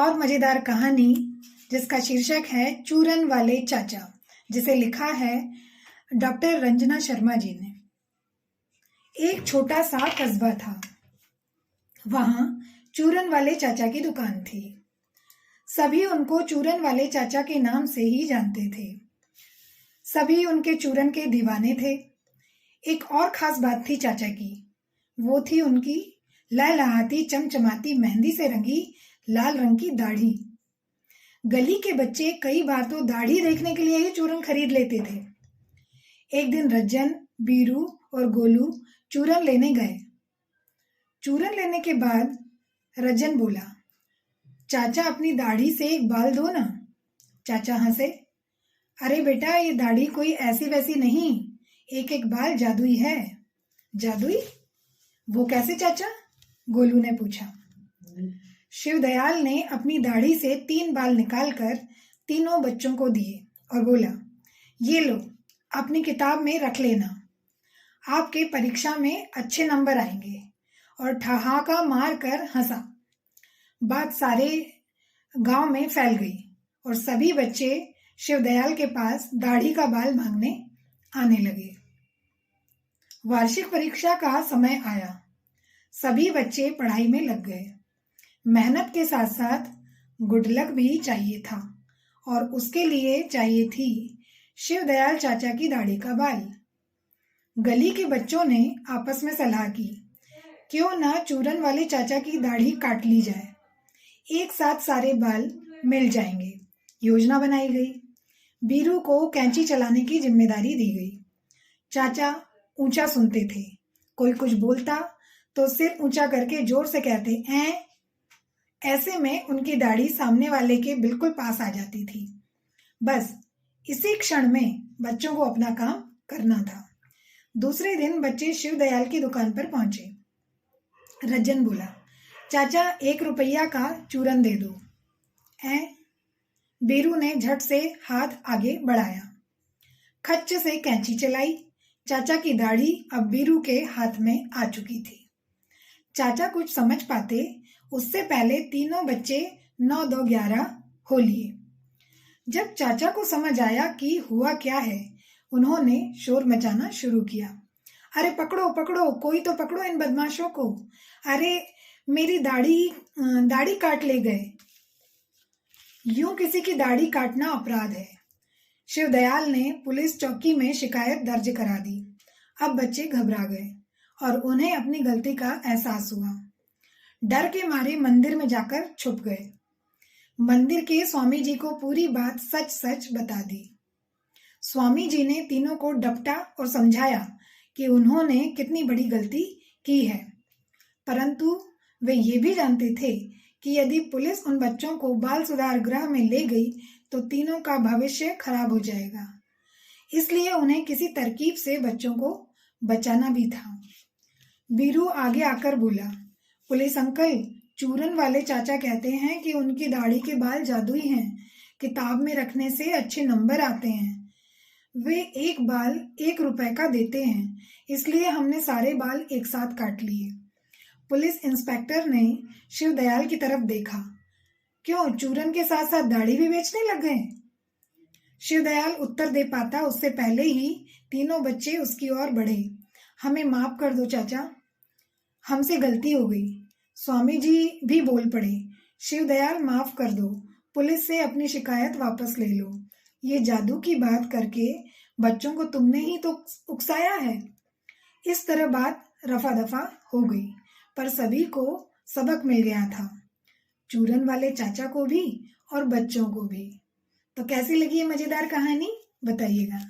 और मजेदार कहानी जिसका शीर्षक है चूरन वाले चाचा, जिसे लिखा है डॉक्टर रंजना शर्मा जी ने। एक छोटा सा कस्बा था। वहां चूरन वाले चाचा की दुकान थी। सभी उनको चूरन वाले चाचा के नाम से ही जानते थे। सभी उनके चूरन के दीवाने थे। एक और खास बात थी चाचा की, वो थी उनकी लहलहाती चमचमाती मेहंदी से रंगी लाल रंग की दाढ़ी। गली के बच्चे कई बार तो दाढ़ी देखने के लिए ही चूरन खरीद लेते थे। एक दिन रज्जन, बीरू और गोलू चूरन लेने गए। चूरन लेने के बाद रज्जन बोला, चाचा अपनी दाढ़ी से एक बाल दो ना। चाचा हंसे, अरे बेटा ये दाढ़ी कोई ऐसी वैसी नहीं, एक एक बाल जादुई है। जादुई? वो कैसे चाचा? गोलू ने पूछा। शिवदयाल ने अपनी दाढ़ी से 3 बाल निकालकर तीनों बच्चों को दिए और बोला, ये लो, अपनी किताब में रख लेना। आपके परीक्षा में अच्छे नंबर आएंगे। और ठहाका मार कर हंसा। बात सारे गांव में फैल गई और सभी बच्चे शिवदयाल के पास दाढ़ी का बाल मांगने आने लगे। वार्षिक परीक्षा का समय आया। सभी बच्चे पढ़ाई में लग गए। मेहनत के साथ साथ गुड लक भी चाहिए था और उसके लिए चाहिए थी शिवदयाल चाचा की दाढ़ी का बाल। गली के बच्चों ने आपस में सलाह की, क्यों ना चूरन वाले चाचा की दाढ़ी काट ली जाए, एक साथ सारे बाल मिल जाएंगे। योजना बनाई गई। बीरू को कैंची चलाने की जिम्मेदारी दी गई। चाचा ऊंचा सुनते थे। कोई कुछ बोलता तो सिर ऊंचा करके जोर से कहते हैं। ऐसे में उनकी दाढ़ी सामने वाले के बिल्कुल पास आ जाती थी। बस इसी क्षण में बच्चों को अपना काम करना था। दूसरे दिन बच्चे शिवदयाल की दुकान पर पहुंचे। रज्जन बोला, चाचा 1 रुपया का चूरन दे दो। बीरू ने झट से हाथ आगे बढ़ाया, खच्च से कैंची चलाई। चाचा की दाढ़ी अब बीरू के हाथ में आ चुकी थी। चाचा कुछ समझ पाते उससे पहले तीनों बच्चे 9, 2, 11 हो लिए। जब चाचा को समझ आया कि हुआ क्या है, उन्होंने शोर मचाना शुरू किया। अरे पकड़ो पकड़ो, कोई तो पकड़ो इन बदमाशों को। अरे मेरी दाढ़ी काट ले गए। यूं किसी की दाढ़ी काटना अपराध है। शिवदयाल ने पुलिस चौकी में शिकायत दर्ज करा दी। अब बच्चे घबरा गए और उन्हें अपनी गलती का एहसास हुआ। डर के मारे मंदिर में जाकर छुप गए। मंदिर के स्वामी जी को पूरी बात सच सच बता दी। स्वामी जी ने तीनों को डपटा और समझाया कि उन्होंने कितनी बड़ी गलती की है, परंतु वे ये भी जानते थे कि यदि पुलिस उन बच्चों को बाल सुधार गृह में ले गई तो तीनों का भविष्य खराब हो जाएगा। इसलिए उन्हें किसी तरकीब से बच्चों को बचाना भी था। बीरू आगे आकर बोला, पुलिस अंकल, चूरन वाले चाचा कहते हैं कि उनकी दाढ़ी के बाल जादुई हैं, किताब में रखने से अच्छे नंबर आते हैं। वे एक बाल 1 रुपए का देते हैं, इसलिए हमने सारे बाल एक साथ काट लिए। पुलिस इंस्पेक्टर ने शिवदयाल की तरफ देखा। क्यों, चूरन के साथ साथ दाढ़ी भी बेचने लग गए? शिवदयाल उत्तर दे पाता उससे पहले ही तीनों बच्चे उसकी ओर बढ़े। हमें माफ कर दो चाचा, हमसे गलती हो गई। स्वामी जी भी बोल पड़े, शिवदयाल माफ कर दो, पुलिस से अपनी शिकायत वापस ले लो। ये जादू की बात करके बच्चों को तुमने ही तो उकसाया है। इस तरह बात रफा दफा हो गई, पर सभी को सबक मिल गया था, चूरन वाले चाचा को भी और बच्चों को भी। तो कैसी लगी ये मजेदार कहानी, बताइएगा।